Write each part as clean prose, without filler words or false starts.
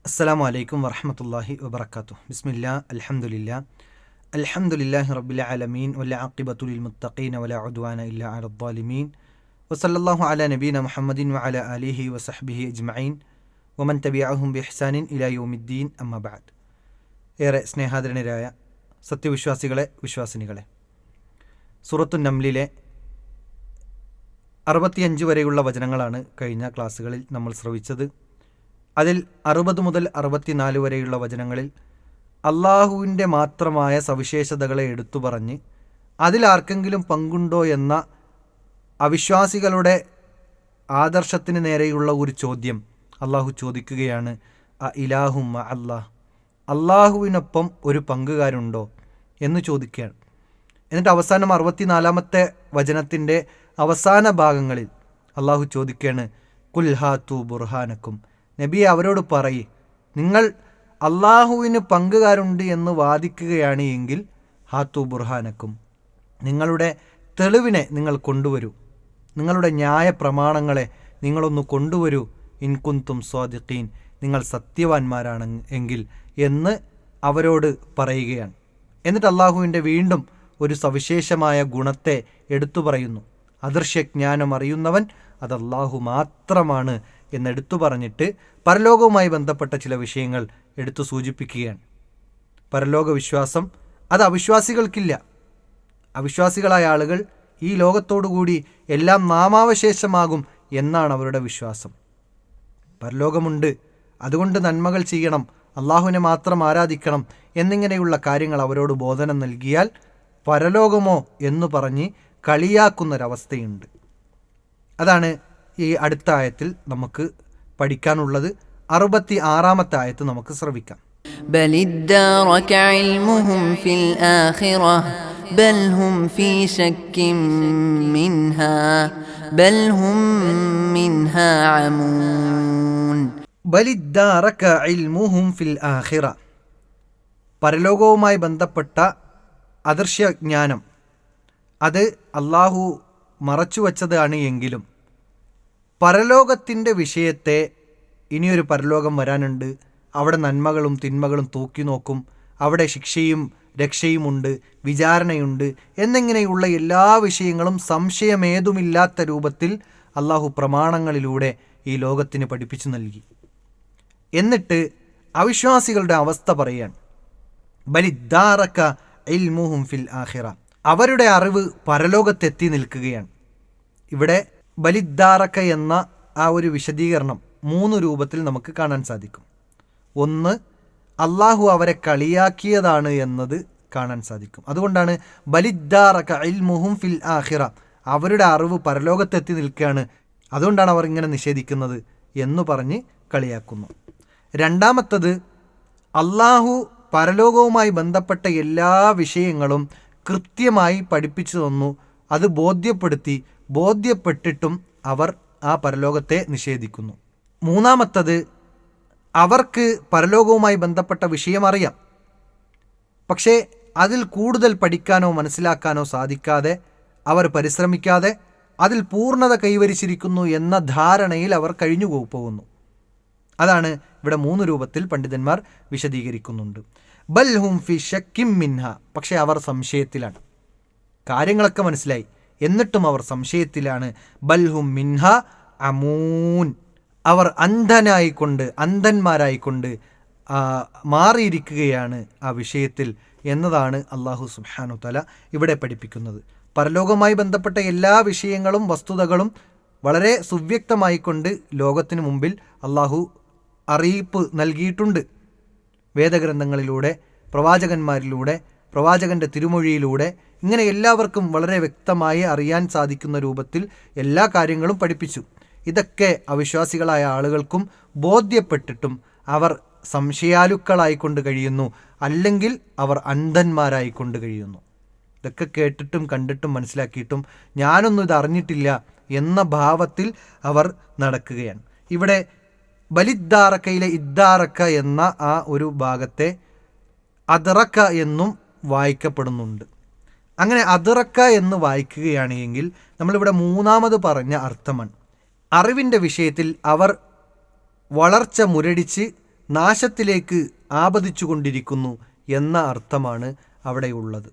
അസ്സലാമു അലൈക്കും വറഹ്മത്തുള്ളാഹി വബറകാതുഹു. ബിസ്മില്ലാ അൽഹംദുലില്ലാഹി റബ്ബിൽ ആലമീൻ വൽആഖിബത്തു ലിൽ മുത്തഖീന വലാ ഉദ്വാന ഇല്ലാ അലൽ ളാലിമീൻ വസല്ലല്ലാഹു അലാ നബീന മുഹമ്മദിൻ വഅലാ ആലിഹി വസഹ്ബിഹി അജ്മഈൻ വമൻ തബിഅഹും ബിഇഹ്സാനിൻ ഇലാ യൗമിദ്ദീൻ അമ്മാ ബഅദ്. ഏറെ സ്നേഹാദരണീയരായ സത്യവിശ്വാസികളെ, വിശ്വാസിനികളെ, സൂറത്തുൻ നംലിലെ 65 വരെയുള്ള വചനങ്ങളാണ് കഴിഞ്ഞ ക്ലാസ്സുകളിൽ നമ്മൾ ശ്രവിച്ചത്. അതിൽ 60 മുതൽ 64 വരെയുള്ള വചനങ്ങളിൽ അള്ളാഹുവിൻ്റെ മാത്രമായ സവിശേഷതകളെ എടുത്തു പറഞ്ഞ് അതിലാർക്കെങ്കിലും പങ്കുണ്ടോ എന്ന അവിശ്വാസികളുടെ ആദർശത്തിന് നേരെയുള്ള ഒരു ചോദ്യം അള്ളാഹു ചോദിക്കുകയാണ്. ഇലാഹും അല്ലാഹ്, അള്ളാഹുവിനൊപ്പം ഒരു പങ്കുകാരുണ്ടോ എന്ന് ചോദിക്കുകയാണ്. എന്നിട്ട് അവസാനം 64-ാമത്തെ വചനത്തിൻ്റെ അവസാന ഭാഗങ്ങളിൽ അള്ളാഹു ചോദിക്കുകയാണ്, കുൽ ഹാത്തു ബുർഹാനക്കും, നബിയെ അവരോട് പറയ്, നിങ്ങൾ അള്ളാഹുവിന് പങ്കുകാരുണ്ട് എന്ന് വാദിക്കുകയാണ് എങ്കിൽ ഹാത്തു ബുർഹാനക്കും, നിങ്ങളുടെ തെളിവിനെ നിങ്ങൾ കൊണ്ടുവരൂ, നിങ്ങളുടെ ന്യായ പ്രമാണങ്ങളെ നിങ്ങളൊന്ന് കൊണ്ടുവരൂ, ഇൻകുന്തും സ്വാദിഖീൻ, നിങ്ങൾ സത്യവാന്മാരാണ് എങ്കിൽ എന്ന് അവരോട് പറയുകയാണ്. എന്നിട്ട് അള്ളാഹുവിൻ്റെ വീണ്ടും ഒരു സവിശേഷമായ ഗുണത്തെ എടുത്തു പറയുന്നു. അദൃശ്യജ്ഞാനം അറിയുന്നവൻ അത് അള്ളാഹു മാത്രമാണ് എന്നെടുത്തു പറഞ്ഞിട്ട് പരലോകവുമായി ബന്ധപ്പെട്ട ചില വിഷയങ്ങൾ എടുത്തു സൂചിപ്പിക്കുകയാണ്. പരലോക വിശ്വാസം അത് അവിശ്വാസികൾക്കില്ല. അവിശ്വാസികളായ ആളുകൾ ഈ ലോകത്തോടുകൂടി എല്ലാം നാമാവശേഷമാകും എന്നാണ് അവരുടെ വിശ്വാസം. പരലോകമുണ്ട്, അതുകൊണ്ട് നന്മകൾ ചെയ്യണം, അള്ളാഹുവിനെ മാത്രം ആരാധിക്കണം എന്നിങ്ങനെയുള്ള കാര്യങ്ങൾ അവരോട് ബോധനം നൽകിയാൽ പരലോകമോ എന്ന് പറഞ്ഞ് കളിയാക്കുന്നൊരവസ്ഥയുണ്ട്. അതാണ് ഈ അടുത്ത ആയത്തിൽ നമുക്ക് പഠിക്കാനുള്ളത്. 66-ാമത്തെ ആയത്ത് നമുക്ക് ശ്രവിക്കാം. ബലിദ്ദാറക ഇൽമുഹും ഫിൽ ആഖിറഹ ബൽ ഹും ഫീ ശക്കിൻ മിൻഹാ ബൽ ഹും മിൻഹാ അമൂൻ. ബലിദ്ദാറക ഇൽമുഹും ഫിൽ ആഖിറ, പരലോകവുമായി ബന്ധപ്പെട്ട അദൃശ്യജ്ഞാനം അത് അള്ളാഹു മറച്ചുവച്ചതാണ് എങ്കിലും പരലോകത്തിൻ്റെ വിഷയത്തെ, ഇനിയൊരു പരലോകം വരാനുണ്ട്, അവിടെ നന്മകളും തിന്മകളും തൂക്കി നോക്കും, അവിടെ ശിക്ഷയും രക്ഷയുമുണ്ട്, വിചാരണയുണ്ട് എന്നിങ്ങനെയുള്ള എല്ലാ വിഷയങ്ങളും സംശയമേതുമില്ലാത്ത രൂപത്തിൽ അള്ളാഹു പ്രമാണങ്ങളിലൂടെ ഈ ലോകത്തിന് പഠിപ്പിച്ചു നൽകി. എന്നിട്ട് അവിശ്വാസികളുടെ അവസ്ഥ പറയുകയാണ്. ബലിദ്ദാറക ഇൽമുഹും ഫിൽ ആഖിറ, അവരുടെ അറിവ് പരലോകത്തെത്തി നിൽക്കുകയാണ്. ഇവിടെ ബലിദ്ദാറക എന്ന ആ ഒരു വിശദീകരണം 3 രൂപത്തിൽ നമുക്ക് കാണാൻ സാധിക്കും. ഒന്ന്, അള്ളാഹു അവരെ കളിയാക്കിയതാണ് എന്നത് കാണാൻ സാധിക്കും. അതുകൊണ്ടാണ് ബലിദ്ദാറക ഇൽമുഹും ഫിൽ ആഖിറ, അവരുടെ അറിവ് പരലോകത്തെത്തി നിൽക്കുകയാണ്, അതുകൊണ്ടാണ് അവർ ഇങ്ങനെ നിഷേധിക്കുന്നത് എന്ന് പറഞ്ഞ് കളിയാക്കുന്നു. രണ്ടാമത്തത്, അള്ളാഹു പരലോകവുമായി ബന്ധപ്പെട്ട എല്ലാ വിഷയങ്ങളും കൃത്യമായി പഠിപ്പിച്ചു തന്നു, അത് ബോധ്യപ്പെട്ടിട്ടും അവർ ആ പരലോകത്തെ നിഷേധിക്കുന്നു. മൂന്നാമത്തത്, അവർക്ക് പരലോകവുമായി ബന്ധപ്പെട്ട വിഷയം അറിയാം, പക്ഷേ അതിൽ കൂടുതൽ പഠിക്കാനോ മനസ്സിലാക്കാനോ സാധിക്കാതെ അവർ പരിശ്രമിക്കാതെ അതിൽ പൂർണ്ണത കൈവരിച്ചിരിക്കുന്നു എന്ന ധാരണയിൽ അവർ കഴിഞ്ഞു പോകുന്നു. അതാണ് ഇവിടെ 3 രൂപത്തിൽ പണ്ഡിതന്മാർ വിശദീകരിക്കുന്നുണ്ട്. ബൽ ഹും ഫി ശക്കിൻ മിൻഹ, പക്ഷേ അവർ സംശയത്തിലാണ്. കാര്യങ്ങളൊക്കെ മനസ്സിലായി, എന്നിട്ടും അവർ സംശയത്തിലാണ്. ബൽ ഹും മിൻഹ അമൂൻ, അവർ അന്ധന്മാരായിക്കൊണ്ട് മാറിയിരിക്കുകയാണ് ആ വിഷയത്തിൽ എന്നതാണ് അള്ളാഹു സുബ്ഹാനഹു തആല ഇവിടെ പഠിപ്പിക്കുന്നത്. പരലോകവുമായി ബന്ധപ്പെട്ട എല്ലാ വിഷയങ്ങളും വസ്തുതകളും വളരെ സുവ്യക്തമായിക്കൊണ്ട് ലോകത്തിന് മുമ്പിൽ അള്ളാഹു അറിയിപ്പ് നൽകിയിട്ടുണ്ട്. വേദഗ്രന്ഥങ്ങളിലൂടെ, പ്രവാചകന്മാരിലൂടെ, പ്രവാചകൻ്റെ തിരുമൊഴിയിലൂടെ, ഇങ്ങനെ എല്ലാവർക്കും വളരെ വ്യക്തമായി അറിയാൻ സാധിക്കുന്ന രൂപത്തിൽ എല്ലാ കാര്യങ്ങളും പഠിപ്പിച്ചു. ഇതൊക്കെ അവിശ്വാസികളായ ആളുകൾക്കും ബോധ്യപ്പെട്ടിട്ടും അവർ സംശയാലുക്കളായിക്കൊണ്ട് കഴിയുന്നു, അല്ലെങ്കിൽ അവർ അന്ധന്മാരായിക്കൊണ്ട് കഴിയുന്നു. ഇതൊക്കെ കേട്ടിട്ടും കണ്ടിട്ടും മനസ്സിലാക്കിയിട്ടും ഞാനൊന്നും ഇത് അറിഞ്ഞിട്ടില്ല എന്ന ഭാവത്തിൽ അവർ നടക്കുകയാണ്. ഇവിടെ ബലിദ്ദാറക്കയിലെ ഇദ്ദാറക്ക എന്ന ആ ഒരു ഭാഗത്തെ അദറക്ക എന്നും വായിക്കപ്പെടുന്നുണ്ട്. അങ്ങനെ അദറക്ക എന്ന് വായിക്കുകയാണെങ്കിൽ നമ്മളിവിടെ 3ാമത് പറഞ്ഞ അർത്ഥമാണ്. അറിവിൻ്റെ വിഷയത്തിൽ അവർ വളർച്ച മുരടിച്ച് നാശത്തിലേക്ക് ആപതിച്ചു കൊണ്ടിരിക്കുന്നു എന്ന അർത്ഥമാണ് അവിടെയുള്ളത്.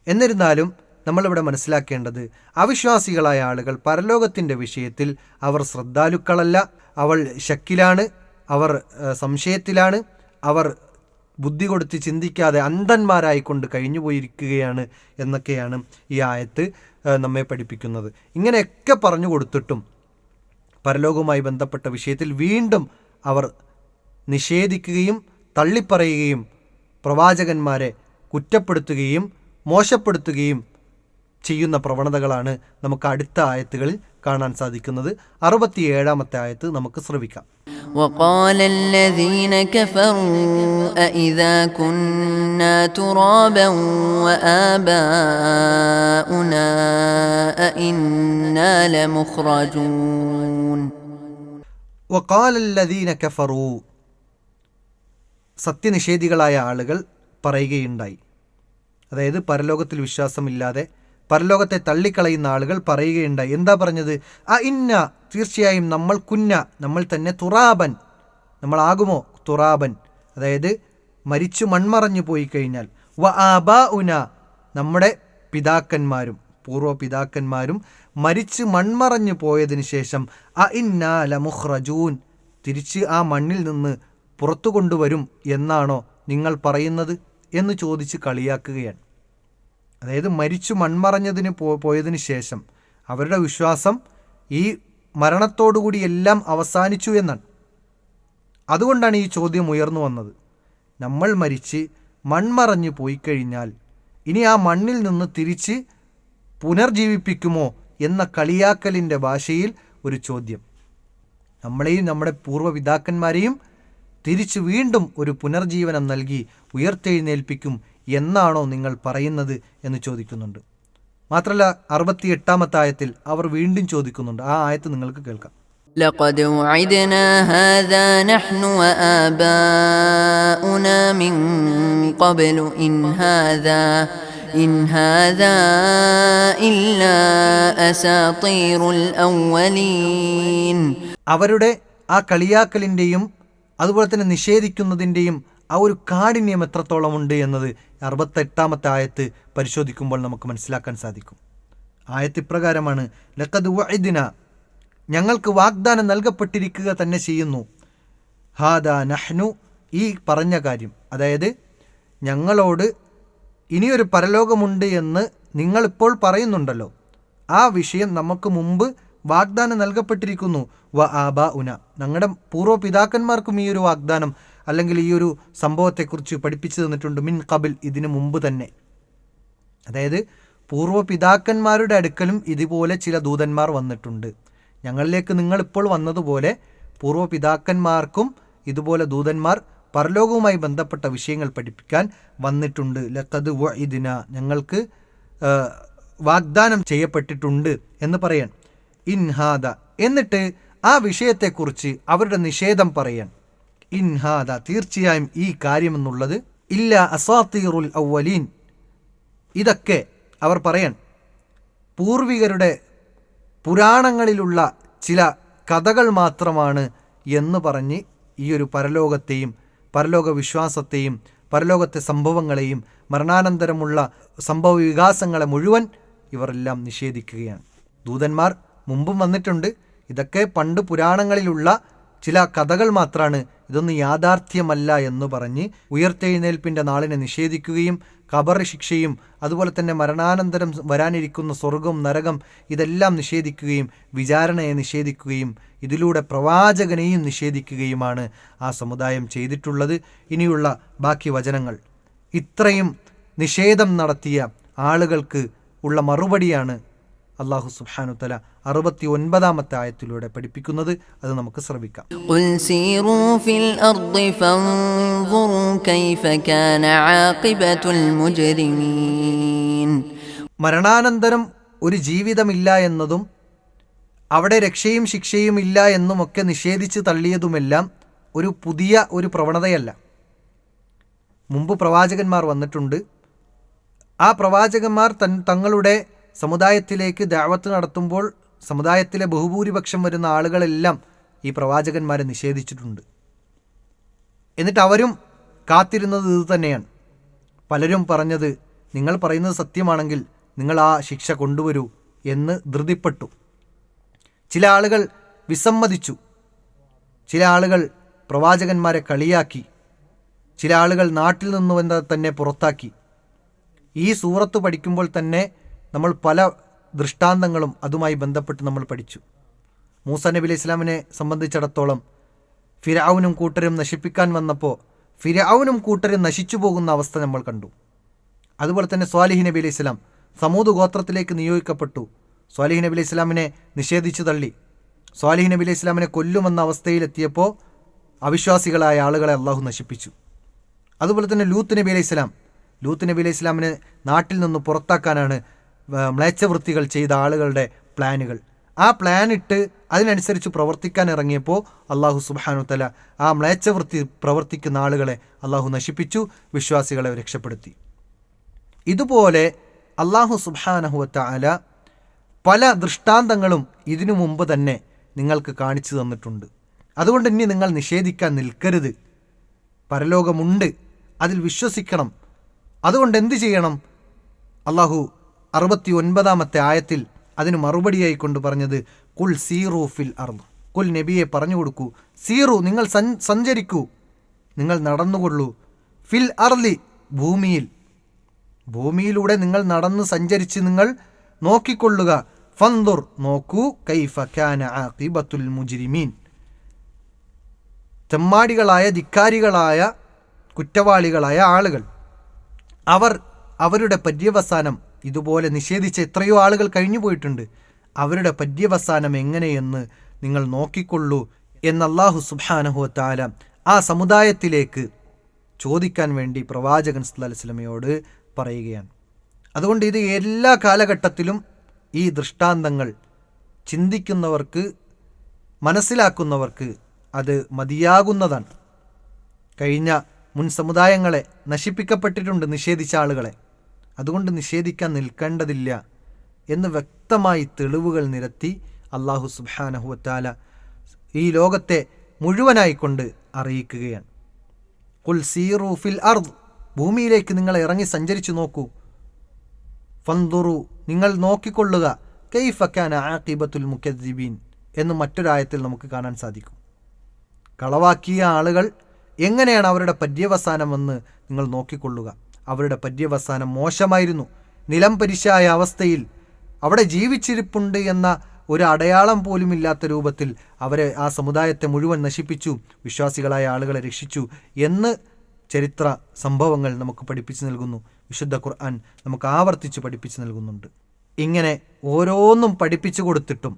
എന്നിരുന്നാലും നമ്മളിവിടെ മനസ്സിലാക്കേണ്ടത്, അവിശ്വാസികളായ ആളുകൾ പരലോകത്തിൻ്റെ വിഷയത്തിൽ അവർ ശ്രദ്ധാലുക്കളല്ല, അവർ ശക്കിലാണ്, അവർ സംശയത്തിലാണ്, അവർ ബുദ്ധി കൊടുത്ത് ചിന്തിക്കാതെ അന്ധന്മാരായിക്കൊണ്ട് കഴിഞ്ഞുപോയിരിക്കുകയാണ് എന്നൊക്കെയാണ് ഈ ആയത്ത് നമ്മെ പഠിപ്പിക്കുന്നത്. ഇങ്ങനെയൊക്കെ പറഞ്ഞു കൊടുത്തിട്ടും പരലോകവുമായി ബന്ധപ്പെട്ട വിഷയത്തിൽ വീണ്ടും അവർ നിഷേധിക്കുകയും തള്ളിപ്പറയുകയും പ്രവാചകന്മാരെ കുറ്റപ്പെടുത്തുകയും മോശപ്പെടുത്തുകയും ചെയ്യുന്ന പ്രവണതകളാണ് നമുക്ക് അടുത്ത ആയത്തുകളിൽ കാണാൻ സാധിക്കുന്നത്. 67-ാമത്തെ ആയത്ത് നമുക്ക് ശ്രവിക്കാം. وقال الذين كفروا أإذا كنا ترابا وآباؤنا أإنا لمخرجون. وقال الذين كفروا, സത്യനിഷേധികളായ ആളുകൾ പറയുകയുണ്ടായി. അതായത് പരലോകത്തിൽ വിശ്വാസമില്ലാതെ പരലോകത്തെ തള്ളിക്കളയുന്ന ആളുകൾ പറയുകയുണ്ടായി. എന്താ പറഞ്ഞത്? ഇന്ന, തീർച്ചയായും നമ്മൾ തന്നെ തുറാബൻ, നമ്മളാകുമോ തുറാബൻ, അതായത് മരിച്ചു മൺമറഞ്ഞു പോയി കഴിഞ്ഞാൽ, ആബാഉന, നമ്മുടെ പിതാക്കന്മാരും പൂർവ്വ പിതാക്കന്മാരും മരിച്ച് മൺമറഞ്ഞു പോയതിനു ശേഷം ഇന്നാ ലമുഖ്റജൂൻ, തിരിച്ച് ആ മണ്ണിൽ നിന്ന് പുറത്തു കൊണ്ടുവരും എന്നാണോ നിങ്ങൾ പറയുന്നത് എന്ന് ചോദിച്ച് കളിയാക്കുകയാണ്. അതായത് മരിച്ചു മൺമറഞ്ഞതിന് പോയതിനു ശേഷം അവരുടെ വിശ്വാസം ഈ മരണത്തോടുകൂടി എല്ലാം അവസാനിച്ചു എന്നാണ്. അതുകൊണ്ടാണ് ഈ ചോദ്യം ഉയർന്നു വന്നത്. നമ്മൾ മരിച്ച് മൺമറഞ്ഞു പോയി കഴിഞ്ഞാൽ ഇനി ആ മണ്ണിൽ നിന്ന് തിരിച്ച് പുനർജീവിപ്പിക്കുമോ എന്ന കളിയാക്കലിൻ്റെ ഭാഷയിൽ ഒരു ചോദ്യം. നമ്മളെയും നമ്മുടെ പൂർവ്വപിതാക്കന്മാരെയും തിരിച്ച് വീണ്ടും ഒരു പുനർജീവനം നൽകി ഉയർത്തെഴുന്നേൽപ്പിക്കും എന്നാണോ നിങ്ങൾ പറയുന്നത് എന്ന് ചോദിക്കുന്നുണ്ട്. മാത്രമല്ല 68-ാമത്തെ ആയത്തിൽ അവർ വീണ്ടും ചോദിക്കുന്നുണ്ട്. ആ ആയത്ത് നിങ്ങൾക്ക് കേൾക്കാം. لقد وعدنا هذا نحن وآباؤنا من قبل إن هذا إلا أساطير الأولين. അവരുടെ ആ കളിയാക്കലിൻ്റെയും അതുപോലെ തന്നെ നിഷേധിക്കുന്നതിൻ്റെയും ആ ഒരു കാഠിന്യം എത്രത്തോളമുണ്ട് എന്നത് 68-ാമത്തെ ആയത്ത് പരിശോധിക്കുമ്പോൾ നമുക്ക് മനസ്സിലാക്കാൻ സാധിക്കും. ആയത്ത് ഇപ്രകാരമാണ്: ലഖദ് വഅദ്ന, ഞങ്ങൾക്ക് വാഗ്ദാനം നൽകപ്പെട്ടിരിക്കുക തന്നെ ചെയ്യുന്നു. ഹാദാ നഹ്നു, ഈ പറഞ്ഞ കാര്യം, അതായത് ഞങ്ങളോട് ഇനിയൊരു പരലോകമുണ്ട് എന്ന് നിങ്ങളിപ്പോൾ പറയുന്നുണ്ടല്ലോ, ആ വിഷയം നമുക്ക് മുമ്പ് വാഗ്ദാനം നൽകപ്പെട്ടിരിക്കുന്നു. ആബാഉന, ഞങ്ങളുടെ പൂർവ്വ പിതാക്കന്മാർക്കും ഈ ഒരു വാഗ്ദാനം അല്ലെങ്കിൽ ഈ ഒരു സംഭവത്തെക്കുറിച്ച് പഠിപ്പിച്ചു തന്നിട്ടുണ്ട്. മിൻ ഖബിൽ, ഇതിനു മുമ്പ് തന്നെ. അതായത് പൂർവ്വ പിതാക്കന്മാരുടെ അടുക്കലും ഇതുപോലെ ചില ദൂതന്മാർ വന്നിട്ടുണ്ട്. ഞങ്ങളിലേക്ക് നിങ്ങളിപ്പോൾ വന്നതുപോലെ പൂർവ്വ പിതാക്കന്മാർക്കും ഇതുപോലെ ദൂതന്മാർ പരലോകവുമായി ബന്ധപ്പെട്ട വിഷയങ്ങൾ പഠിപ്പിക്കാൻ വന്നിട്ടുണ്ട്. ലഖദ് വഅദ്ന, ഞങ്ങൾക്ക് വാഗ്ദാനം ചെയ്യപ്പെട്ടിട്ടുണ്ട് എന്ന് പറയാൻ. ഇൻഹാദ, എന്നിട്ട് ആ വിഷയത്തെക്കുറിച്ച് അവരുടെ നിഷേധം പറയാൻ. ഇൻഹാദ, തീർച്ചയായും ഈ കാര്യമെന്നുള്ളത് ഇല്ല അസാത്തീറുൽ അവ്വലീൻ, ഇതൊക്കെ അവർ പറയാൻ പൂർവികരുടെ പുരാണങ്ങളിലുള്ള ചില കഥകൾ മാത്രമാണ് എന്ന് പറഞ്ഞ് ഈ ഒരു പരലോകത്തെയും പരലോക വിശ്വാസത്തെയും പരലോകത്തെ സംഭവങ്ങളെയും മരണാനന്തരമുള്ള സംഭവ വികാസങ്ങളെ മുഴുവൻ ഇവരെല്ലാം നിഷേധിക്കുകയാണ്. ദൂതന്മാർ മുമ്പും വന്നിട്ടുണ്ട്, ഇതൊക്കെ പണ്ട് പുരാണങ്ങളിലുള്ള ചില കഥകൾ മാത്രമാണ്, ഇതൊന്നും യാഥാർത്ഥ്യമല്ല എന്ന് പറഞ്ഞ് ഉയർത്തെഴുന്നേൽപ്പിൻ്റെ നാളിനെ നിഷേധിക്കുകയും ഖബർ ശിക്ഷയും അതുപോലെ തന്നെ മരണാനന്തരം വരാനിരിക്കുന്ന സ്വർഗം നരകം ഇതെല്ലാം നിഷേധിക്കുകയും വിചാരണയെ നിഷേധിക്കുകയും ഇതിലൂടെ പ്രവാചകനെയും നിഷേധിക്കുകയുമാണ് ആ സമുദായം ചെയ്തിട്ടുള്ളത്. ഇനിയുള്ള ബാക്കി വചനങ്ങൾ ഇത്രയും നിഷേധം നടത്തിയ ആളുകൾക്ക് ഉള്ള മറുപടിയാണ് അല്ലാഹു സുബ്ഹാനഹു വതആല 69-ാമത്തെ ആയത്തിലൂടെ പഠിപ്പിക്കുന്നത്. അത് നമുക്ക് ശ്രവിക്കാം. ഖുൽ സീറൂ ഫിൽ അർദി ഫൻദുറൂ കൈഫ കാന ആഖിബത്തുൽ മുജ്രിമീൻ. മരണാനന്തരം ഒരു ജീവിതമില്ല എന്നതും അവിടെ രക്ഷയും ശിക്ഷയും ഇല്ല എന്നുമൊക്കെ നിഷേധിച്ച് തള്ളിയതുമെല്ലാം ഒരു പുതിയ ഒരു പ്രവണതയല്ല. മുമ്പ് പ്രവാചകന്മാർ വന്നിട്ടുണ്ട്. ആ പ്രവാചകന്മാർ തങ്ങളുടെ സമുദായത്തിലേക്ക് ദഅവത്ത് നടത്തുമ്പോൾ സമുദായത്തിലെ ബഹുഭൂരിപക്ഷം വരുന്ന ആളുകളെല്ലാം ഈ പ്രവാചകന്മാരെ നിഷേധിച്ചിട്ടുണ്ട്. എന്നിട്ട് അവരും കാത്തിരുന്നത് ഇത് തന്നെയാണ്. പലരും പറഞ്ഞത്, നിങ്ങൾ പറയുന്നത് സത്യമാണെങ്കിൽ നിങ്ങൾ ആ ശിക്ഷ കൊണ്ടുവരൂ എന്ന് ധൃതിപ്പെട്ടു. ചില ആളുകൾ വിസമ്മതിച്ചു, ചില ആളുകൾ പ്രവാചകന്മാരെ കളിയാക്കി, ചില ആളുകൾ നാട്ടിൽ നിന്ന് തന്നെ പുറത്താക്കി. ഈ സൂറത്ത് പഠിക്കുമ്പോൾ തന്നെ നമ്മൾ പല ദൃഷ്ടാന്തങ്ങളും അതുമായി ബന്ധപ്പെട്ട് നമ്മൾ പഠിച്ചു. മൂസാ നബി അലൈഹി ഇസ്ലാമിനെ സംബന്ധിച്ചിടത്തോളം ഫിർഔനും കൂട്ടരും നശിപ്പിക്കാൻ വന്നപ്പോൾ ഫിർഔനും കൂട്ടരും നശിച്ചു പോകുന്ന അവസ്ഥ നമ്മൾ കണ്ടു. അതുപോലെ തന്നെ സ്വാലിഹ് നബി അലൈഹി ഇസ്ലാം സമൂദ് ഗോത്രത്തിലേക്ക് നിയോഗിക്കപ്പെട്ടു. സ്വാലിഹ് നബി അലൈഹി ഇസ്ലാമിനെ നിഷേധിച്ചു തള്ളി. സ്വാലിഹ് നബി അലൈഹി ഇസ്ലാമിനെ കൊല്ലുമെന്ന അവസ്ഥയിലെത്തിയപ്പോൾ അവിശ്വാസികളായ ആളുകളെ അള്ളാഹു നശിപ്പിച്ചു. അതുപോലെ തന്നെ ലൂത്ത് നബി അലൈഹി ഇസ്ലാമിനെ നാട്ടിൽ നിന്ന് പുറത്താക്കാനാണ് മ്ലേച്ഛവൃത്തികൾ ചെയ്ത ആളുകളുടെ പ്ലാനുകൾ. ആ പ്ലാനിട്ട് അതിനനുസരിച്ച് പ്രവർത്തിക്കാൻ ഇറങ്ങിയപ്പോൾ അള്ളാഹു സുബ്ഹാനഹു തആല ആ മ്ലേച്ഛവൃത്തി പ്രവർത്തിക്കുന്ന ആളുകളെ അള്ളാഹു നശിപ്പിച്ചു, വിശ്വാസികളെ രക്ഷപ്പെടുത്തി. ഇതുപോലെ അള്ളാഹു സുബ്ഹാനഹു തആല പല ദൃഷ്ടാന്തങ്ങളും ഇതിനു മുമ്പ് തന്നെ നിങ്ങൾക്ക് കാണിച്ചു തന്നിട്ടുണ്ട്. അതുകൊണ്ട് ഇനി നിങ്ങൾ നിഷേധിക്കാൻ നിൽക്കരുത്. പരലോകമുണ്ട്, അതിൽ വിശ്വസിക്കണം. അതുകൊണ്ട് എന്തു ചെയ്യണം? അള്ളാഹു 69-ാമത്തെ ആയത്തിൽ അതിന് മറുപടിയായി കൊണ്ട് പറഞ്ഞത്, കുൽ സീറു ഫിൽ അർദ്. കുൽ നബിയെ പറഞ്ഞു കൊടുക്കൂ, സീറു നിങ്ങൾ സഞ്ചരിക്കൂ, നിങ്ങൾ നടന്നുകൊള്ളൂ, ഫിൽ അർലി ഭൂമിയിലൂടെ നിങ്ങൾ നടന്ന് സഞ്ചരിച്ച് നിങ്ങൾ നോക്കിക്കൊള്ളുക. ഫൻദുർ നോക്കൂ, കൈഫ കാന ആഖിബത്തുൽ മുജ്രിമീൻ. തെമ്മാടികളായ ധിക്കാരികളായ കുറ്റവാളികളായ ആളുകൾ അവരുടെ പര്യവസാനം ഇതുപോലെ നിഷേധിച്ച എത്രയോ ആളുകൾ കഴിഞ്ഞു പോയിട്ടുണ്ട്. അവരുടെ പര്യവസാനം എങ്ങനെയെന്ന് നിങ്ങൾ നോക്കിക്കൊള്ളൂ എന്ന് അല്ലാഹു സുബ്ഹാനഹു വ തആല ആ സമുദായത്തിലേക്ക് ചോദിക്കാൻ വേണ്ടി പ്രവാചകൻ സല്ലല്ലാഹു അലൈഹി വസല്ലമയോട് പറയുകയാണ്. അതുകൊണ്ട് ഇത് എല്ലാ കാലഘട്ടത്തിലും ഈ ദൃഷ്ടാന്തങ്ങൾ ചിന്തിക്കുന്നവർക്ക്, മനസ്സിലാക്കുന്നവർക്ക് അത് മതിയാകുന്നതാണ്. കഴിഞ്ഞ മുൻ സമുദായങ്ങളെ നശിപ്പിക്കപ്പെട്ടിട്ടുണ്ട് നിഷേധിച്ച ആളുകളെ. അതുകൊണ്ട് നിഷേധിക്കാൻ നിൽക്കേണ്ടതില്ല എന്ന് വ്യക്തമായി തെളിവുകൾ നിരത്തി അല്ലാഹു സുബ്ഹാനഹു വ തആല ഈ ലോകത്തെ മുഴുവനായിക്കൊണ്ട് അറിയിക്കുകയാണ്. ഖുൽ സീറു ഫിൽ അർദ്, ഭൂമിയിലേക്ക് നിങ്ങൾ ഇറങ്ങി സഞ്ചരിച്ചു നോക്കൂ. ഫൻദുറു, നിങ്ങൾ നോക്കിക്കൊള്ളുക, കൈഫ കാന ആഖിബത്തുൽ മുകദ്ദിബീൻ എന്ന് മറ്റൊരായത്തിൽ നമുക്ക് കാണാൻ സാധിക്കും. കളവാക്കിയ ആളുകൾ എങ്ങനെയാണ് അവരുടെ പര്യവസാനമെന്ന് നിങ്ങൾ നോക്കിക്കൊള്ളുക. അവരുടെ പര്യവസാനം മോശമായിരുന്നു. നിലം പരിശായ അവസ്ഥയിൽ അവിടെ ജീവിച്ചിരിപ്പുണ്ട് എന്ന ഒരു അടയാളം പോലും ഇല്ലാത്ത രൂപത്തിൽ അവരെ, ആ സമുദായത്തെ മുഴുവൻ നശിപ്പിച്ചു, വിശ്വാസികളായ ആളുകളെ രക്ഷിച്ചു എന്ന് ചരിത്ര സംഭവങ്ങൾ നമുക്ക് പഠിപ്പിച്ചു നൽകുന്നു. വിശുദ്ധ ഖുർആൻ നമുക്ക് ആവർത്തിച്ച് പഠിപ്പിച്ചു നൽകുന്നുണ്ട്. ഇങ്ങനെ ഓരോന്നും പഠിപ്പിച്ചു കൊടുത്തിട്ടും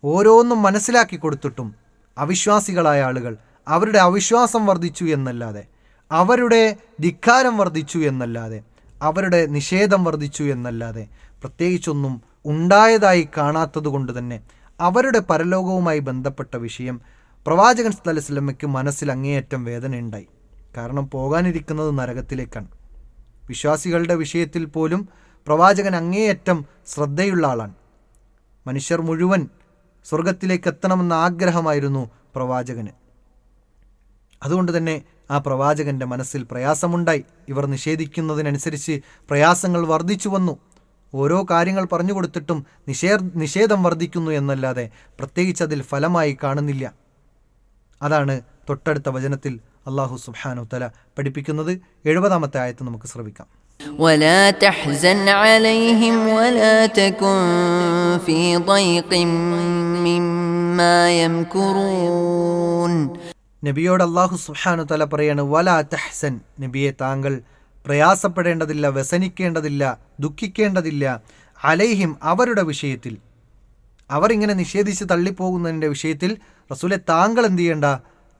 ഓരോന്നും മനസ്സിലാക്കി കൊടുത്തിട്ടും അവിശ്വാസികളായ ആളുകൾ അവരുടെ അവിശ്വാസം വർദ്ധിച്ചു എന്നല്ലാതെ, അവരുടെ ധിക്കാരം വർദ്ധിച്ചു എന്നല്ലാതെ, അവരുടെ നിഷേധം വർദ്ധിച്ചു എന്നല്ലാതെ പ്രത്യേകിച്ചൊന്നും ഉണ്ടായതായി കാണാത്തത് കൊണ്ട് തന്നെ അവരുടെ പരലോകവുമായി ബന്ധപ്പെട്ട വിഷയം പ്രവാചകൻ സല്ലല്ലാഹു അലൈഹി വസല്ലമയ്ക്ക് മനസ്സിൽ അങ്ങേയറ്റം വേദനയുണ്ടായി. കാരണം പോകാനിരിക്കുന്നത് നരകത്തിലേക്കാണ്. വിശ്വാസികളുടെ വിഷയത്തിൽ പോലും പ്രവാചകൻ അങ്ങേയറ്റം ശ്രദ്ധയുള്ള ആളാണ്. മനുഷ്യർ മുഴുവൻ സ്വർഗത്തിലേക്ക് എത്തണമെന്ന ആഗ്രഹമായിരുന്നു പ്രവാചകന്. അതുകൊണ്ട് തന്നെ ആ പ്രവാചകൻ്റെ മനസ്സിൽ പ്രയാസമുണ്ടായി. ഇവർ നിഷേധിക്കുന്നതിനനുസരിച്ച് പ്രയാസങ്ങൾ വർദ്ധിച്ചു വന്നു. ഓരോ കാര്യങ്ങൾ പറഞ്ഞു കൊടുത്തിട്ടും നിഷേധം വർദ്ധിക്കുന്നു എന്നല്ലാതെ പ്രത്യേകിച്ച് അതിൽ ഫലമായി കാണുന്നില്ല. അതാണ് തൊട്ടടുത്ത വചനത്തിൽ അല്ലാഹു സുബ്ഹാനഹു തആല പഠിപ്പിക്കുന്നത്. 70-ാമത്തെ ആയത്ത് നമുക്ക് ശ്രവിക്കാം. ولا تحزن عليهم ولا تكن في ضيق مما يمكرون. നബിയോട് അല്ലാഹു സുബ്ഹാനഹു തആല പറയാണ്, വലാ തഹ്സൻ, നബിയെ താങ്കൾ പ്രയാസപ്പെടേണ്ടതില്ല, വ്യസനിക്കേണ്ടതില്ല, ദുഃഖിക്കേണ്ടതില്ല. അലൈഹിം, അവരുടെ വിഷയത്തിൽ, അവർ ഇങ്ങനെ നിഷേധിച്ച് തള്ളിപ്പോകുന്നതിൻ്റെ വിഷയത്തിൽ റസൂലെ താങ്കൾ എന്ത് ചെയ്യേണ്ട,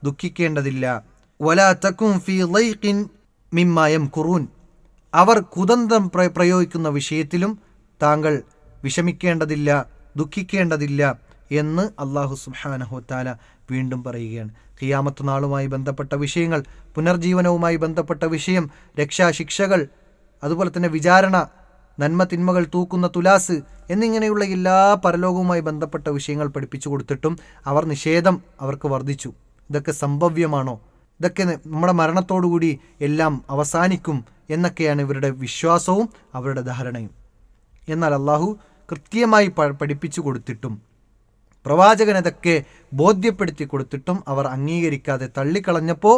ദുഃഖിക്കേണ്ടതില്ല. വലാ തകുൻ ഫീ ളൈഖിൻ മിമ്മാ യംകുറൂൻ, അവർ കുതന്ത്രം പ്രയോഗിക്കുന്ന വിഷയത്തിലും താങ്കൾ വിഷമിക്കേണ്ടതില്ല, ദുഃഖിക്കേണ്ടതില്ല എന്ന് അല്ലാഹു സുബ്ഹാനഹു തആല വീണ്ടും പറയുകയാണ്. ഖിയാമത്ത് നാളുമായി ബന്ധപ്പെട്ട വിഷയങ്ങൾ, പുനർജീവനവുമായി ബന്ധപ്പെട്ട വിഷയം, രക്ഷാശിക്ഷകൾ, അതുപോലെ തന്നെ വിചാരണ, നന്മ തിന്മകൾ തൂക്കുന്ന തുലാസ് എന്നിങ്ങനെയുള്ള എല്ലാ പരലോകവുമായി ബന്ധപ്പെട്ട വിഷയങ്ങൾ പഠിപ്പിച്ചു കൊടുത്തിട്ടും നിഷേധം അവർക്ക് വർദ്ധിച്ചു. ഇതൊക്കെ സംഭവ്യമാണോ? ഇതൊക്കെ നമ്മുടെ മരണത്തോടുകൂടി എല്ലാം അവസാനിക്കും എന്നൊക്കെയാണ് ഇവരുടെ വിശ്വാസവും അവരുടെ ധാരണയും. എന്നാൽ അള്ളാഹു കൃത്യമായി പഠിപ്പിച്ചു കൊടുത്തിട്ടും പ്രവാചകൻ അതൊക്കെ ബോധ്യപ്പെടുത്തി കൊടുത്തിട്ടും അവർ അംഗീകരിക്കാതെ തള്ളിക്കളഞ്ഞപ്പോൾ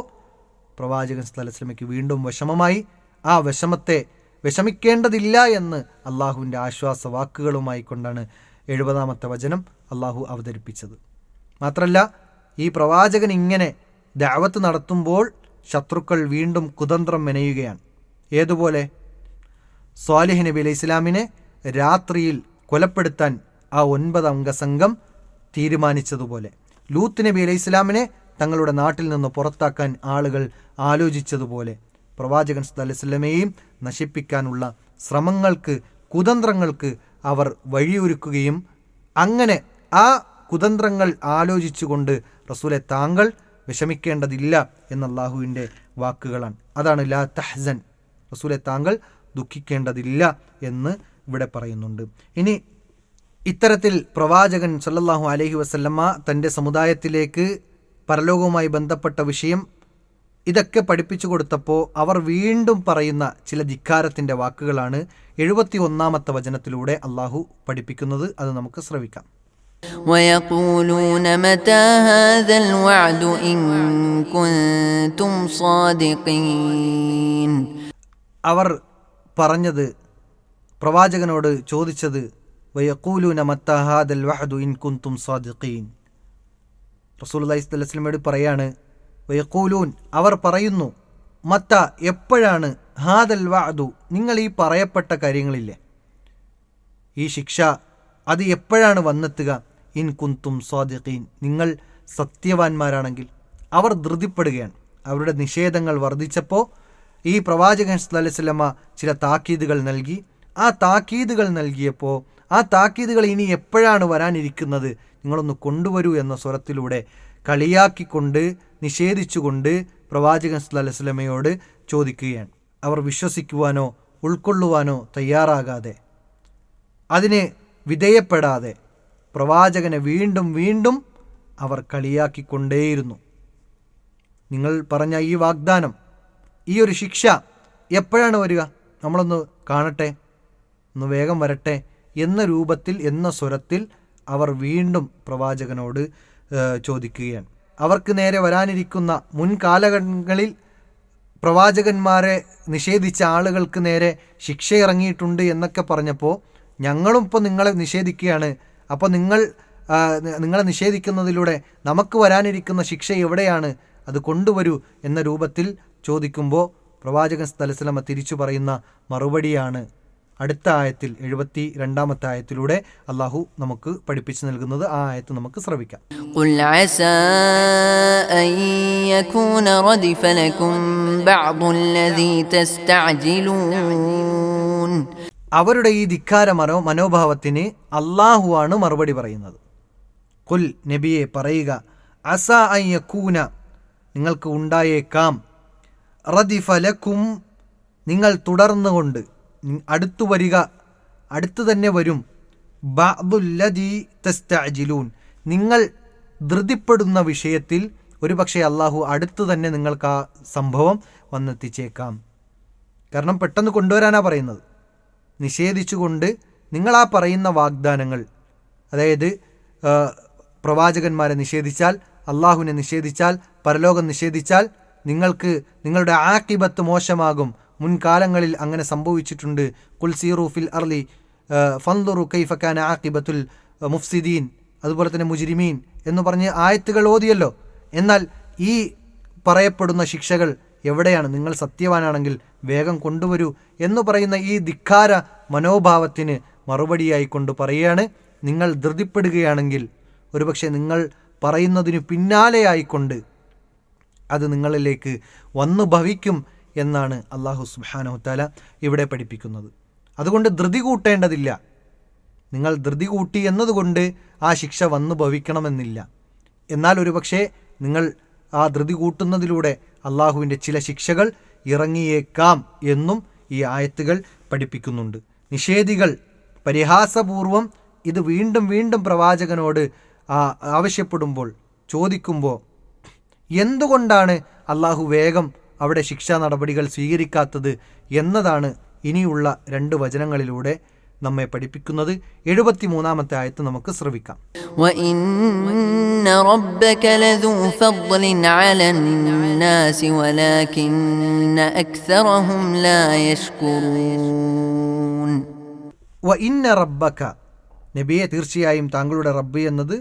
പ്രവാചകൻ സല്ലല്ലാഹു അലൈഹി വസല്ലമയ്ക്ക് വീണ്ടും വിഷമമായി. ആ വിഷമിക്കേണ്ടതില്ല എന്ന് അള്ളാഹുവിൻ്റെ ആശ്വാസ വാക്കുകളുമായി കൊണ്ടാണ് 70-ാമത്തെ വചനം അള്ളാഹു അവതരിപ്പിച്ചത്. മാത്രമല്ല, ഈ പ്രവാചകൻ ഇങ്ങനെ ദഅവത്ത് നടത്തുമ്പോൾ ശത്രുക്കൾ വീണ്ടും കുതന്ത്രം മെനയുകയാണ്. ഏതുപോലെ? സ്വാലിഹ് നബി അലൈഹി ഇസ്ലാമിനെ രാത്രിയിൽ കൊലപ്പെടുത്താൻ ആ 9 അംഗ സംഘം തീരുമാനിച്ചതുപോലെ, ലൂത്ത് നബി അലൈഹി ഇസ്ലാമിനെ തങ്ങളുടെ നാട്ടിൽ നിന്ന് പുറത്താക്കാൻ ആളുകൾ ആലോചിച്ചതുപോലെ പ്രവാചകൻ സല്ലല്ലാഹു അലൈഹി വസല്ലമയെയും നശിപ്പിക്കാനുള്ള ശ്രമങ്ങൾക്ക്, കുതന്ത്രങ്ങൾക്ക് അവർ വഴിയൊരുക്കുകയും അങ്ങനെ ആ കുതന്ത്രങ്ങൾ ആലോചിച്ചുകൊണ്ട് റസൂലെ താങ്കൾ വിഷമിക്കേണ്ടതില്ല എന്ന അല്ലാഹുവിൻ്റെ വാക്കുകളാണ്. അതാണ് ലാ തഹ്സൻ, റസൂലെ താങ്കൾ ദുഃഖിക്കേണ്ടതില്ല എന്ന് ഇവിടെ പറയുന്നുണ്ട്. ഇനി ഇത്തരത്തിൽ പ്രവാചകൻ സല്ലല്ലാഹു അലൈഹി വസല്ലമ തൻ്റെ സമുദായത്തിലേക്ക് പരലോകവുമായി ബന്ധപ്പെട്ട വിഷയം ഇതൊക്കെ പഠിപ്പിച്ചു കൊടുത്തപ്പോൾ അവർ വീണ്ടും പറയുന്ന ചില ധിക്കാരത്തിൻ്റെ വാക്കുകളാണ് 71-ാമത്തെ വചനത്തിലൂടെ അള്ളാഹു പഠിപ്പിക്കുന്നത്. അത് നമുക്ക് ശ്രവിക്കാം. ويقولون متى هذا الوعد إن كنتم صادقين. അവർ പറഞ്ഞത്, പ്രവാചകനോട് ചോദിച്ചത്, വയഖൂലൂന മത്താ ഹാദൽ വഅദു ഇൻ കുൻതും സാദിഖീൻ. റസൂലുള്ളാഹി സ്വല്ലല്ലാഹു അലൈഹി വസല്ലമയോട് പറയാണ്, വയഖൂലൂൻ അവർ പറയുന്നു, മത്ത എപ്പോഴാണ്, ഹാദൽ വഅദു നിങ്ങൾ ഈ പറയപ്പെട്ട കാര്യങ്ങളില്ലേ, ഈ ശിക്ഷ അത് എപ്പോഴാണ് വന്നെത്തുക, ഇൻ കുൻതും സാദിഖീൻ നിങ്ങൾ സത്യവാന്മാരാണെങ്കിൽ. അവർ ധൃതിപ്പെടുകയാണ്. അവരുടെ നിഷേധങ്ങൾ വർദ്ധിച്ചപ്പോൾ ഈ പ്രവാചകൻ സല്ലല്ലാഹു അലൈഹി വസല്ലമ ചില താക്കീതുകൾ നൽകി. ആ താക്കീതുകൾ നൽകിയപ്പോൾ ആ താക്കീതുകൾ ഇനി എപ്പോഴാണ് വരാനിരിക്കുന്നത്, നിങ്ങളൊന്ന് കൊണ്ടുവരൂ എന്ന സ്വരത്തിലൂടെ കളിയാക്കിക്കൊണ്ട് നിഷേധിച്ചുകൊണ്ട് പ്രവാചകൻ സല്ലല്ലാഹു അലൈഹി വസല്ലമയോട് ചോദിക്കുകയാണ്. അവർ വിശ്വസിക്കുവാനോ ഉൾക്കൊള്ളുവാനോ തയ്യാറാകാതെ, അതിന് വിധേയപ്പെടാതെ പ്രവാചകനെ വീണ്ടും വീണ്ടും അവർ കളിയാക്കിക്കൊണ്ടേയിരുന്നു. നിങ്ങൾ പറഞ്ഞ ഈ വാഗ്ദാനം, ഈ ഒരു ശിക്ഷ എപ്പോഴാണ് വരിക, നമ്മളൊന്ന് കാണട്ടെ, ഒന്ന് വേഗം വരട്ടെ എന്ന രൂപത്തിൽ, എന്ന സ്വരത്തിൽ അവർ വീണ്ടും പ്രവാചകനോട് ചോദിക്കുകയാണ്. അവർക്ക് നേരെ വരാനിരിക്കുന്ന മുൻകാലങ്ങളിൽ പ്രവാചകന്മാരെ നിഷേധിച്ച ആളുകൾക്ക് നേരെ ശിക്ഷ ഇറങ്ങിയിട്ടുണ്ട് എന്നൊക്കെ പറഞ്ഞപ്പോൾ ഞങ്ങളും ഇപ്പോൾ നിങ്ങളെ നിഷേധിക്കുകയാണ്, അപ്പോൾ നിങ്ങളെ നിഷേധിക്കുന്നതിലൂടെ നമുക്ക് വരാനിരിക്കുന്ന ശിക്ഷ എവിടെയാണ്, അത് കൊണ്ടുവരൂ എന്ന രൂപത്തിൽ ചോദിക്കുമ്പോൾ പ്രവാചകൻ സല്ലല്ലാഹു അലൈഹി വസല്ലമ തിരിച്ചു പറയുന്ന മറുപടിയാണ് അടുത്ത ആയത്തിൽ 72-ാമത്തെ ആയത്തിലൂടെ അള്ളാഹു നമുക്ക് പഠിപ്പിച്ചു നൽകുന്നത്. ആ ആയത്ത് നമുക്ക് ശ്രവിക്കാം. ഖുൽ അസാ അൻ യകൂന റദിഫ ലക്കും ബഅദുല്ലദീ തസ്തഅജിലൂൻ. അവരുടെ ഈ ധിക്കാര മനോഭാവത്തിന് അള്ളാഹുവാണ് മറുപടി പറയുന്നത്. ഖുൽ നബിയെ പറയുക, അസാ അൻ യകൂന നിങ്ങൾക്ക് ഉണ്ടായേക്കാം, റദിഫ ലക്കും നിങ്ങൾ തുടർന്നുകൊണ്ട് അടുത്തു വരിക, അടുത്തു തന്നെ വരും, ബഅദുല്ലദീ തസ്തഅജിലൂൻ നിങ്ങൾ ധൃതിപ്പെടുന്ന വിഷയത്തിൽ ഒരുപക്ഷെ അള്ളാഹു അടുത്തു തന്നെ നിങ്ങൾക്ക് ആ സംഭവം വന്നെത്തിച്ചേക്കാം. കാരണം പെട്ടെന്ന് കൊണ്ടുവരാനാണ് പറയുന്നത്. നിഷേധിച്ചുകൊണ്ട് നിങ്ങളാ പറയുന്ന വാഗ്ദാനങ്ങൾ, അതായത് പ്രവാചകന്മാരെ നിഷേധിച്ചാൽ, അള്ളാഹുവിനെ നിഷേധിച്ചാൽ, പരലോകം നിഷേധിച്ചാൽ നിങ്ങൾക്ക് നിങ്ങളുടെ ആഖിബത്ത് മോശമാകും. മുൻകാലങ്ങളിൽ അങ്ങനെ സംഭവിച്ചിട്ടുണ്ട്. ഖുൽ സീറു ഫിൽ അർളി ഫൻദുറു കൈഫ കാന ആഖിബത്തുൽ മുഫ്സിദീൻ, അതുപോലെ തന്നെ മുജ്രിമീൻ എന്ന് പറഞ്ഞ് ആയത്തുകൾ ഓതിയല്ലോ. എന്നാൽ ഈ പറയപ്പെടുന്ന ശിക്ഷകൾ എവിടെയാണ്, നിങ്ങൾ സത്യവാനാണെങ്കിൽ വേഗം കൊണ്ടുവരൂ എന്ന് പറയുന്ന ഈ ധിക്കാര മനോഭാവത്തിന് മറുപടിയായി കൊണ്ട് പറയുകയാണ്, നിങ്ങൾ ധൃതിപ്പെടുകയാണെങ്കിൽ ഒരുപക്ഷെ നിങ്ങൾ പറയുന്നതിനു പിന്നാലെയായിക്കൊണ്ട് അത് നിങ്ങളിലേക്ക് വന്നു ഭവിക്കും എന്നാണ് അല്ലാഹു സുബ്ഹാനഹു വതആല ഇവിടെ പഠിപ്പിക്കുന്നത്. അതുകൊണ്ട് ധൃതി കൂട്ടേണ്ടതില്ല. നിങ്ങൾ ധൃതി കൂട്ടി എന്നതുകൊണ്ട് ആ ശിക്ഷ വന്നു ഭവിക്കണമെന്നില്ല. എന്നാൽ ഒരുപക്ഷെ നിങ്ങൾ ആ ധൃതി കൂട്ടുന്നതിലൂടെ അള്ളാഹുവിൻ്റെ ചില ശിക്ഷകൾ ഇറങ്ങിയേക്കാം എന്നും ഈ ആയത്തുകൾ പഠിപ്പിക്കുന്നുണ്ട്. നിഷേധികൾ പരിഹാസപൂർവം ഇത് വീണ്ടും വീണ്ടും പ്രവാചകനോട് ആവശ്യപ്പെടുമ്പോൾ, ചോദിക്കുമ്പോൾ എന്തുകൊണ്ടാണ് അള്ളാഹു വേഗം അവിടെ ശിക്ഷാ നടപടികൾ സ്വീകരിക്കാത്തത് എന്നതാണ് ഇനിയുള്ള 2 വചനങ്ങളിലൂടെ നമ്മെ പഠിപ്പിക്കുന്നത്. 73-ാമത്തെ ആയത്ത് നമുക്ക് ശ്രവിക്കാം. وَإِنَّ رَبَّكَ لَذُو فَضْلٍ عَلَى النَّاسِ وَلَكِنَّ أَكْثَرَهُمْ لَا يَشْكُرُونَ. وَإِنَّ رَبَّكَ നബിയെ, തീർച്ചയായും താങ്കളുടെ റബ്ബ് എന്നത്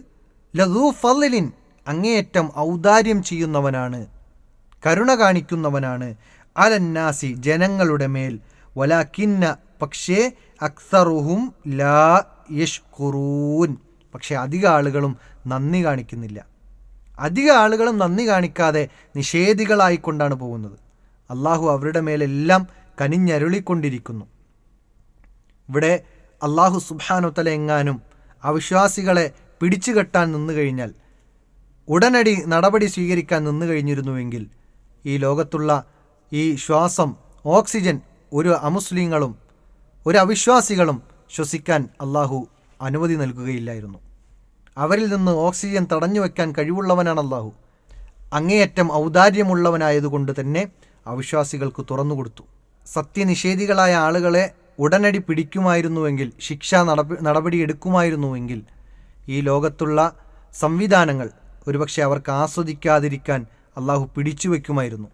ലദൂ ഫളിൻ, അങ്ങേയറ്റം ഔദാര്യം ചെയ്യുന്നവനാണ്, കരുണ കാണിക്കുന്നവനാണ്, അലന്നാസി, ജനങ്ങളുടെ മേൽ, വലാകിന്ന, പക്ഷേ, അക്സറുഹും ലാ യഷ്കുറൂൻ, പക്ഷേ അധിക ആളുകളും നന്ദി കാണിക്കുന്നില്ല. അധിക ആളുകളും നന്ദി കാണിക്കാതെ നിഷേധികളായിക്കൊണ്ടാണ് പോകുന്നത്. അള്ളാഹു അവരുടെ മേലെല്ലാം കനിഞ്ഞരുളിക്കൊണ്ടിരിക്കുന്നു. ഇവിടെ അള്ളാഹു സുബ്ഹാനഹു വതആല എങ്ങാനും അവിശ്വാസികളെ പിടിച്ചു കെട്ടാൻ നിന്നു കഴിഞ്ഞാൽ, ഉടനടി നടപടി സ്വീകരിക്കാൻ നിന്നു കഴിഞ്ഞിരുന്നുവെങ്കിൽ ഈ ലോകത്തുള്ള ഈ ശ്വാസം, ഓക്സിജൻ ഒരു അമുസ്ലിങ്ങളും ഒരു അവിശ്വാസികളും ശ്വസിക്കാൻ അള്ളാഹു അനുമതി നൽകുകയില്ലായിരുന്നു. അവരിൽ നിന്ന് ഓക്സിജൻ തടഞ്ഞു വയ്ക്കാൻ കഴിവുള്ളവനാണ് അള്ളാഹു. അങ്ങേയറ്റം ഔദാര്യമുള്ളവനായതുകൊണ്ട് തന്നെ അവിശ്വാസികൾക്ക് തുറന്നുകൊടുത്തു. സത്യനിഷേധികളായ ആളുകളെ ഉടനടി പിടിക്കുമായിരുന്നുവെങ്കിൽ, ശിക്ഷാ നടപടി എടുക്കുമായിരുന്നുവെങ്കിൽ ഈ ലോകത്തുള്ള സംവിധാനങ്ങൾ ഒരുപക്ഷെ അവർക്ക് ആസ്വദിക്കാതിരിക്കാൻ അള്ളാഹു പിടിച്ചു വയ്ക്കുമായിരുന്നു.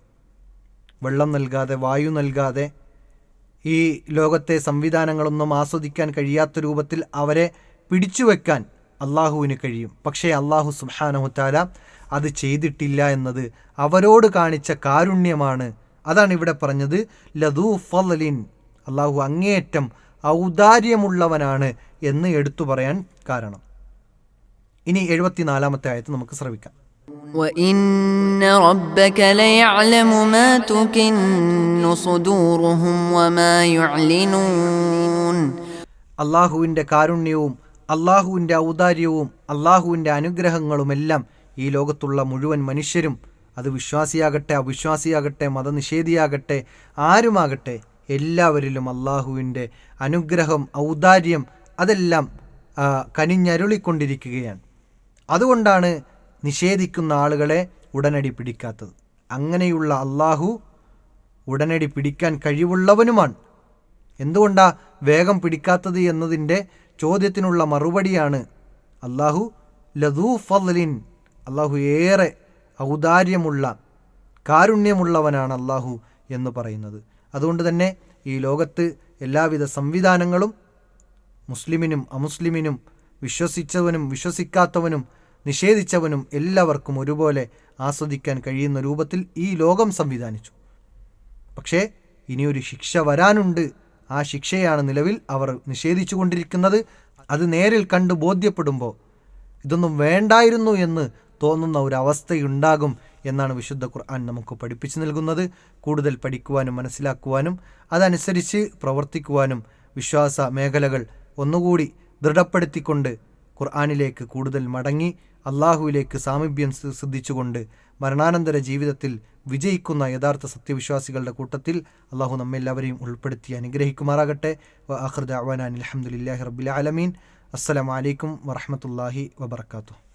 വെള്ളം നൽകാതെ, വായു നൽകാതെ ഈ ലോകത്തെ സംവിധാനങ്ങളൊന്നും ആസ്വദിക്കാൻ കഴിയാത്ത രൂപത്തിൽ അവരെ പിടിച്ചു വയ്ക്കാൻ അള്ളാഹുവിന് കഴിയും. പക്ഷേ അള്ളാഹു സുബ്ഹാനഹു വതആല അത് ചെയ്തിട്ടില്ല എന്നത് അവരോട് കാണിച്ച കാരുണ്യമാണ്. അതാണ് ഇവിടെ പറഞ്ഞത് ലദൂ ഫളിൻ, അള്ളാഹു അങ്ങേയറ്റം ഔദാര്യമുള്ളവനാണ് എന്ന് എടുത്തു പറയാൻ കാരണം. ഇനി 74-ാമത്തെ ആയത്ത് നമുക്ക് ശ്രവിക്കാം. وَإِنَّ رَبَّكَ لَيَعْلَمُ مَا تُكِنُّ صُدُورُهُمْ وَمَا يُعْلِنُونَ. അള്ളാഹുവിൻ്റെ കാരുണ്യവും അള്ളാഹുവിൻ്റെ ഔദാര്യവും അള്ളാഹുവിൻ്റെ അനുഗ്രഹങ്ങളുമെല്ലാം ഈ ലോകത്തുള്ള മുഴുവൻ മനുഷ്യരും, അത് വിശ്വാസിയാകട്ടെ അവിശ്വാസിയാകട്ടെ മതനിഷേധിയാകട്ടെ ആരുമാകട്ടെ, എല്ലാവരിലും അള്ളാഹുവിൻ്റെ അനുഗ്രഹം, ഔദാര്യം അതെല്ലാം കനിഞ്ഞരുളിക്കൊണ്ടിരിക്കുകയാണ്. അതുകൊണ്ടാണ് നിഷേധിക്കുന്ന ആളുകളെ ഉടനടി പിടിക്കാത്തത്. അങ്ങനെയുള്ള അള്ളാഹു ഉടനടി പിടിക്കാൻ കഴിവുള്ളവനുമാണ്. എന്തുകൊണ്ടാ വേഗം പിടിക്കാത്തത് എന്നതിൻ്റെ ചോദ്യത്തിനുള്ള മറുപടിയാണ് അള്ളാഹു ലദൂ ഫളിൻ, അള്ളാഹു ഏറെ ഔദാര്യമുള്ള കാരുണ്യമുള്ളവനാണ് അള്ളാഹു എന്ന് പറയുന്നത്. അതുകൊണ്ട് തന്നെ ഈ ലോകത്ത് എല്ലാവിധ സംവിധാനങ്ങളും മുസ്ലിമിനും അമുസ്ലിമിനും, വിശ്വസിച്ചവനും വിശ്വസിക്കാത്തവനും നിഷേധിച്ചവനും എല്ലാവർക്കും ഒരുപോലെ ആസ്വദിക്കാൻ കഴിയുന്ന രൂപത്തിൽ ഈ ലോകം സംവിധാനിച്ചു. പക്ഷേ ഇനിയൊരു ശിക്ഷ വരാനുണ്ട്. ആ ശിക്ഷയാണ് നിലവിൽ അവർ നിഷേധിച്ചു കൊണ്ടിരിക്കുന്നത്. അത് നേരിൽ കണ്ട് ബോധ്യപ്പെടുമ്പോൾ ഇതൊന്നും വേണ്ടായിരുന്നു എന്ന് തോന്നുന്ന ഒരവസ്ഥയുണ്ടാകും എന്നാണ് വിശുദ്ധ ഖുർആൻ നമുക്ക് പഠിപ്പിച്ചു നൽകുന്നത്. കൂടുതൽ പഠിക്കുവാനും മനസ്സിലാക്കുവാനും അതനുസരിച്ച് പ്രവർത്തിക്കുവാനും വിശ്വാസ മേഖലകൾ ഒന്നുകൂടി ദൃഢപ്പെടുത്തിക്കൊണ്ട് ഖുർആനിലേക്ക് കൂടുതൽ മടങ്ങി അള്ളാഹുവിലേക്ക് സാമീപ്യം സിദ്ധിച്ചുകൊണ്ട് മരണാനന്തര ജീവിതത്തിൽ വിജയിക്കുന്ന യഥാർത്ഥ സത്യവിശ്വാസികളുടെ കൂട്ടത്തിൽ അള്ളാഹു നമ്മെല്ലാവരെയും ഉൾപ്പെടുത്തി അനുഗ്രഹിക്കുമാറാകട്ടെ. വആഖിറു ദഅ്വാനാ അൽഹംദുലില്ലാഹി റബ്ബിൽ ആലമീൻ. അസ്സലാമു അലൈക്കും വറഹ്മത്തുള്ളാഹി വബറകാതുഹു.